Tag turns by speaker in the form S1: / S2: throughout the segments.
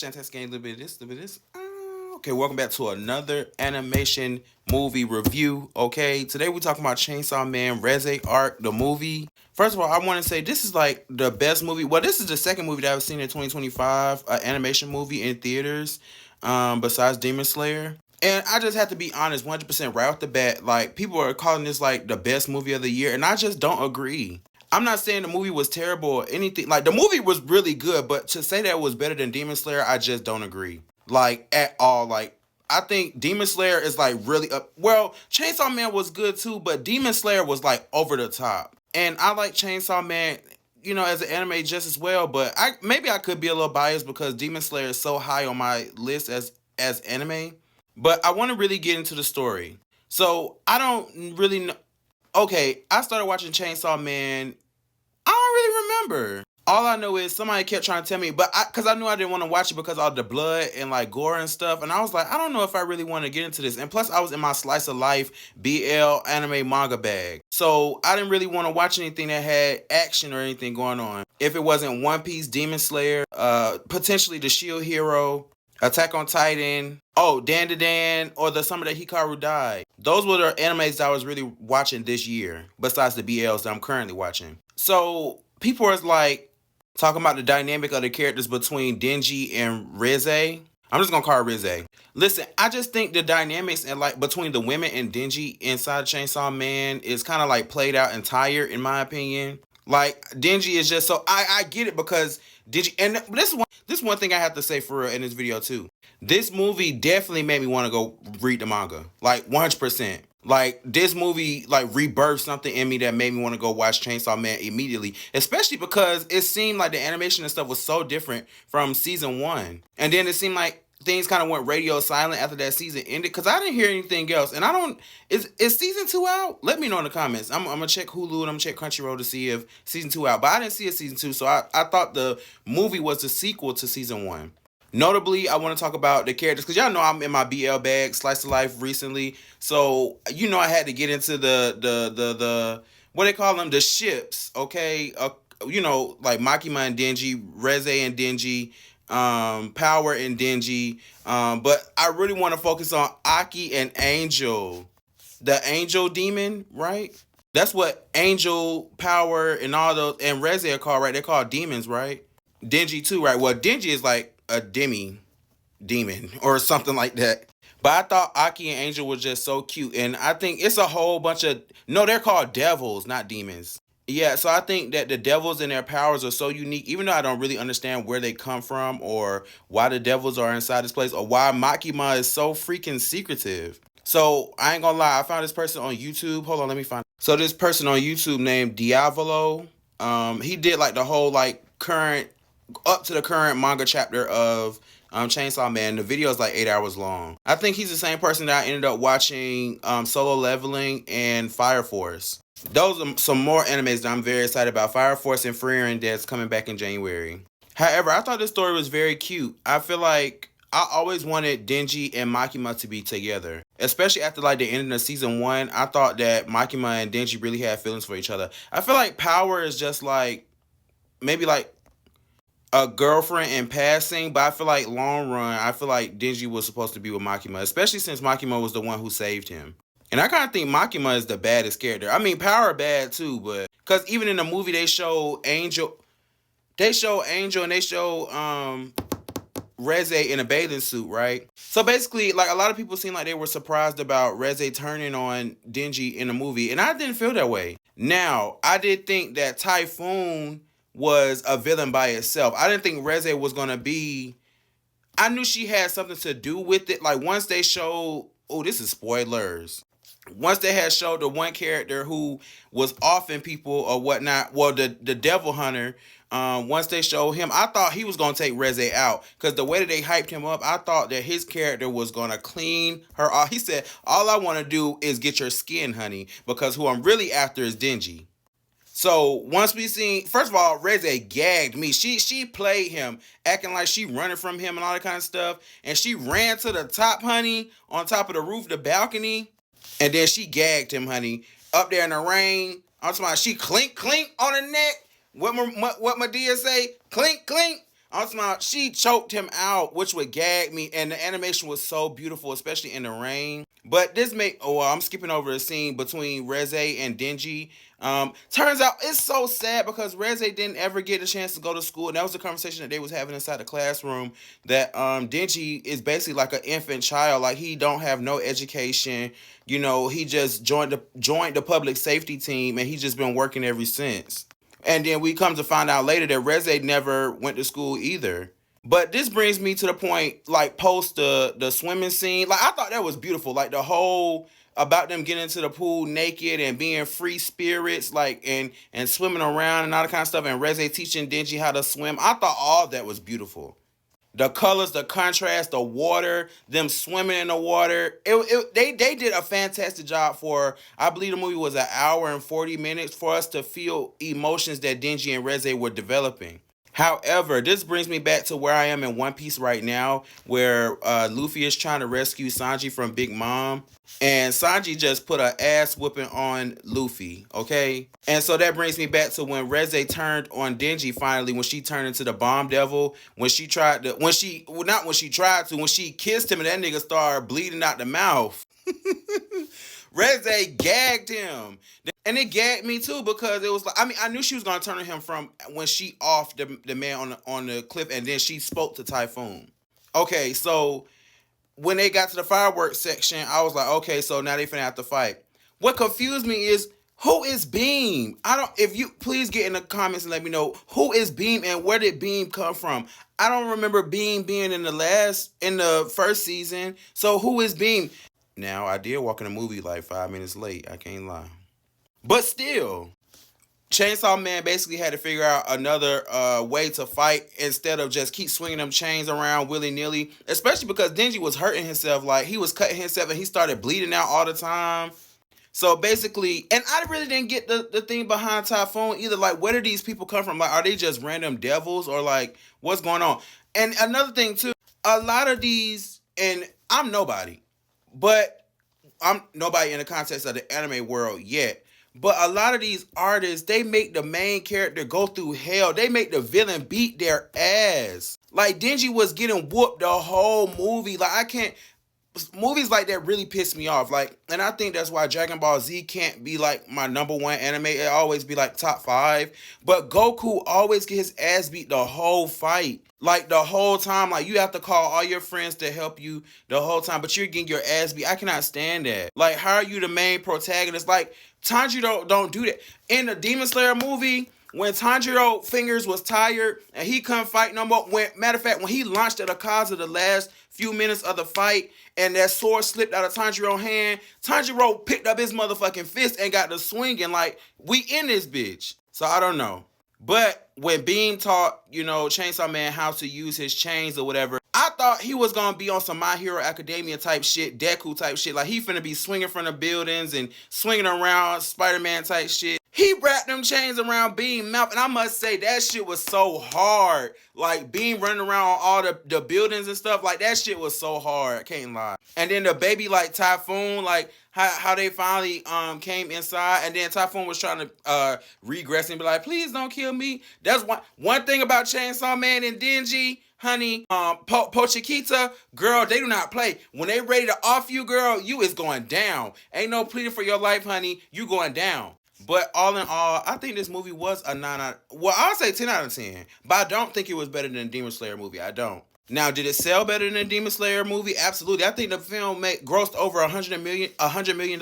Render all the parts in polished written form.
S1: is Shantae Gang, a little bit of this, a little bit of this. Okay, welcome back to another animation movie review. Okay, today we're talking about Chainsaw Man, Reze Arc, the movie. First of all, I want to say this is like the best movie. Well, this is the second movie that I've seen in 2025, an animation movie in theaters, besides Demon Slayer. And I just have to be honest, 100% right off the bat, like people are calling this like the best movie of the year, and I just don't agree. I'm not saying the movie was terrible or anything. Like the movie was really good, but to say that it was better than Demon Slayer, I just don't agree. Like at all. Like I think Demon Slayer is like really up. Well, Chainsaw Man was good too, but Demon Slayer was like over the top. And I like Chainsaw Man, as an anime just as well. But I could be a little biased because Demon Slayer is so high on my list as anime. But I want to really get into the story. So I don't really know. Okay, I started watching Chainsaw Man. I don't really remember. All I know is somebody kept trying to tell me, but because I knew I didn't want to watch it because of the blood and like gore and stuff, and I was like, I don't know if I really want to get into this. And plus, I was in my slice of life BL anime manga bag, so I didn't really want to watch anything that had action or anything going on. If it wasn't One Piece, Demon Slayer, potentially the Shield Hero, Attack on Titan, Dan to Dan, or the Summer That Hikaru Died. Those were the animes that I was really watching this year, besides the BLs that I'm currently watching. So people are like talking about the dynamic of the characters between Denji and Reze. I'm just gonna call her Reze. Listen, I just think the dynamics and like between the women and Denji inside Chainsaw Man is kind of like played out and tired in my opinion. Like Denji is just so I get it because Denji, and this one thing I have to say for real in this video too. This movie definitely made me want to go read the manga, like 100%. Like this movie like rebirthed something in me that made me want to go watch Chainsaw Man immediately, especially because it seemed like the animation and stuff was so different from season 1. And then it seemed like things kind of went radio silent after that season ended because I didn't hear anything else. And I don't is season 2 out? Let me know in the comments. I'm gonna check Hulu and I'm gonna check Crunchyroll to see if season 2 out. But I didn't see a season 2, so I thought the movie was the sequel to season 1. Notably, I want to talk about the characters because y'all know I'm in my BL bag, slice of life recently. So I had to get into the what they call them, the ships. Okay, like Makima and Denji, Reze and Denji, Power and Denji. But I really want to focus on Aki and Angel, the Angel Demon, right? That's what Angel, Power, and all those and Reze are called, right? They're called demons, right? Denji too, right? Well, Denji is like a demon or something like that. But I thought Aki and Angel were just so cute. And I think it's a whole bunch of... No, they're called devils, not demons. Yeah, so I think that the devils and their powers are so unique, even though I don't really understand where they come from or why the devils are inside this place or why Makima is so freaking secretive. So I ain't gonna lie, I found this person on YouTube. Hold on, let me find... So this person on YouTube named Diavolo, he did like the whole like current... up to the current manga chapter of Chainsaw Man. The video is like 8 hours long. I think he's the same person that I ended up watching Solo Leveling and Fire Force. Those are some more animes that I'm very excited about. Fire Force and Frieren that's coming back in January. However, I thought this story was very cute. I feel like I always wanted Denji and Makima to be together. Especially after like the ending of season 1. I thought that Makima and Denji really had feelings for each other. I feel like Power is just like maybe like a girlfriend in passing, but I feel like long run, I feel like Denji was supposed to be with Makima, especially since Makima was the one who saved him. And I kind of think Makima is the baddest character. I mean, Power bad too, but because even in the movie they show Angel and they show Reze in a bathing suit, right? So basically, like a lot of people seem like they were surprised about Reze turning on Denji in the movie, and I didn't feel that way. Now, I did think that Typhoon was a villain by itself. I didn't think Reze was gonna be... I knew she had something to do with it. Like once they showed... Oh, this is spoilers. Once they had showed the one character who was offing people or whatnot, well, the devil hunter, once they showed him, I thought he was gonna take Reze out. Because the way that they hyped him up, I thought that his character was gonna clean her off. He said, all I want to do is get your skin, honey. Because who I'm really after is Denji. So once we seen, first of all, Reze gagged me. She played him, acting like she running from him and all that kind of stuff. And she ran to the top, honey, on top of the roof, the balcony. And then she gagged him, honey, up there in the rain. I'm talking about she clink, clink on the neck. What Madea say? Clink, clink. I'm talking she choked him out, which would gag me, and the animation was so beautiful, especially in the rain. But this made I'm skipping over a scene between Reze and Denji. Turns out it's so sad because Reze didn't ever get a chance to go to school, and that was the conversation that they was having inside the classroom. That Denji is basically like an infant child, like he don't have no education. You know, he just joined the public safety team, and he's just been working ever since. And then we come to find out later that Reze never went to school either. But this brings me to the point, like post the swimming scene. Like I thought that was beautiful. Like the whole about them getting into the pool naked and being free spirits, like and swimming around and all that kind of stuff. And Reze teaching Denji how to swim. I thought all that was beautiful. The colors, the contrast, the water, them swimming in the water. They did a fantastic job for, I believe the movie was an hour and 40 minutes for us to feel emotions that Denji and Reze were developing. However, this brings me back to where I am in One Piece right now, where Luffy is trying to rescue Sanji from Big Mom. And Sanji just put a ass whooping on Luffy, okay? And so that brings me back to when Reze turned on Denji finally, when she turned into the Bomb Devil, when she tried to, not when she tried to, when she kissed him and that nigga started bleeding out the mouth. Reze gagged him. And it gagged me too because it was like, I mean, I knew she was going to turn on him from when she offed the man on the cliff and then she spoke to Typhoon. Okay, so when they got to the fireworks section, I was like, okay, so now they finna have to fight. What confused me is who is Beam? If you please get in the comments and let me know who is Beam and where did Beam come from? I don't remember Beam being in the first season. So who is Beam? Now I did walk in the movie like 5 minutes late. I can't lie. But still, Chainsaw Man basically had to figure out another way to fight instead of just keep swinging them chains around willy-nilly, especially because Denji was hurting himself. Like, he was cutting himself and he started bleeding out all the time. So basically, and I really didn't get the thing behind Typhoon either. Like, where do these people come from? Like, are they just random devils or like, what's going on? And another thing too, a lot of these, and I'm nobody, but I'm nobody in the context of the anime world yet. But a lot of these artists, they make the main character go through hell. They make the villain beat their ass. Like, Denji was getting whooped the whole movie. Like, I can't... Movies like that really piss me off. Like, and I think that's why Dragon Ball Z can't be like my number one anime. It always be like top 5. But Goku always get his ass beat the whole fight. Like the whole time. Like, you have to call all your friends to help you the whole time. But you're getting your ass beat. I cannot stand that. Like, how are you the main protagonist? Like, Tanjiro don't do that. In the Demon Slayer movie, when Tanjiro fingers was tired and he couldn't fight no more. Matter of fact, when he launched at Akaza the last few minutes of the fight and that sword slipped out of Tanjiro's hand, Tanjiro picked up his motherfucking fist and got to swinging like, we in this bitch. So I don't know. But when Beam taught, Chainsaw Man how to use his chains or whatever, I thought he was going to be on some My Hero Academia type shit, Deku type shit. Like, he finna be swinging from the buildings and swinging around Spider-Man type shit. He wrapped them chains around Beam mouth, and I must say, that shit was so hard. Like, Beam running around all the buildings and stuff, like, that shit was so hard, I can't lie. And then the baby, like, Typhoon, like, how they finally came inside, and then Typhoon was trying to regress and be like, please don't kill me. That's one thing about Chainsaw Man and Denji, honey, Pochikita, girl, they do not play. When they ready to off you, girl, you is going down. Ain't no pleading for your life, honey. You going down. But all in all, I think this movie was a 9 out. Well, I'll say 10 out of 10. But I don't think it was better than the Demon Slayer movie. I don't. Now, did it sell better than the Demon Slayer movie? Absolutely. I think the film grossed over $100 million.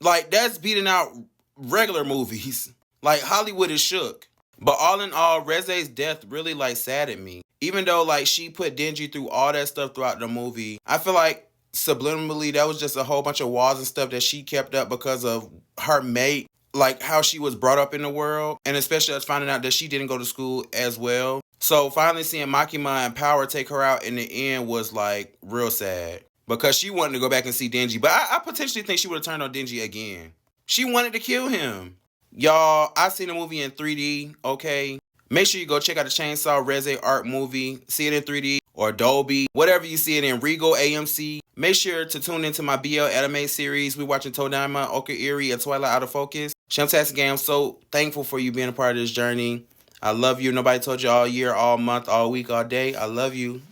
S1: Like, that's beating out regular movies. Like, Hollywood is shook. But all in all, Reze's death really, like, saddened me. Even though, like, she put Denji through all that stuff throughout the movie, I feel like subliminally that was just a whole bunch of walls and stuff that she kept up because of her mate, like how she was brought up in the world, and especially us finding out that she didn't go to school as well. So finally seeing Makima and Power take her out in the end was like real sad because she wanted to go back and see Denji, but I potentially think she would have turned on Denji again. She wanted to kill him. Y'all, I seen the movie in 3D, okay? Make sure you go check out the Chainsaw Reze Arc movie. See it in 3D or Dolby, whatever you see it in, Regal, AMC. Make sure to tune into my BL anime series. We're watching Todama, Oka Eerie, and Twilight Out of Focus. Shamtastic Game, I'm so thankful for you being a part of this journey. I love you. Nobody told you all year, all month, all week, all day. I love you.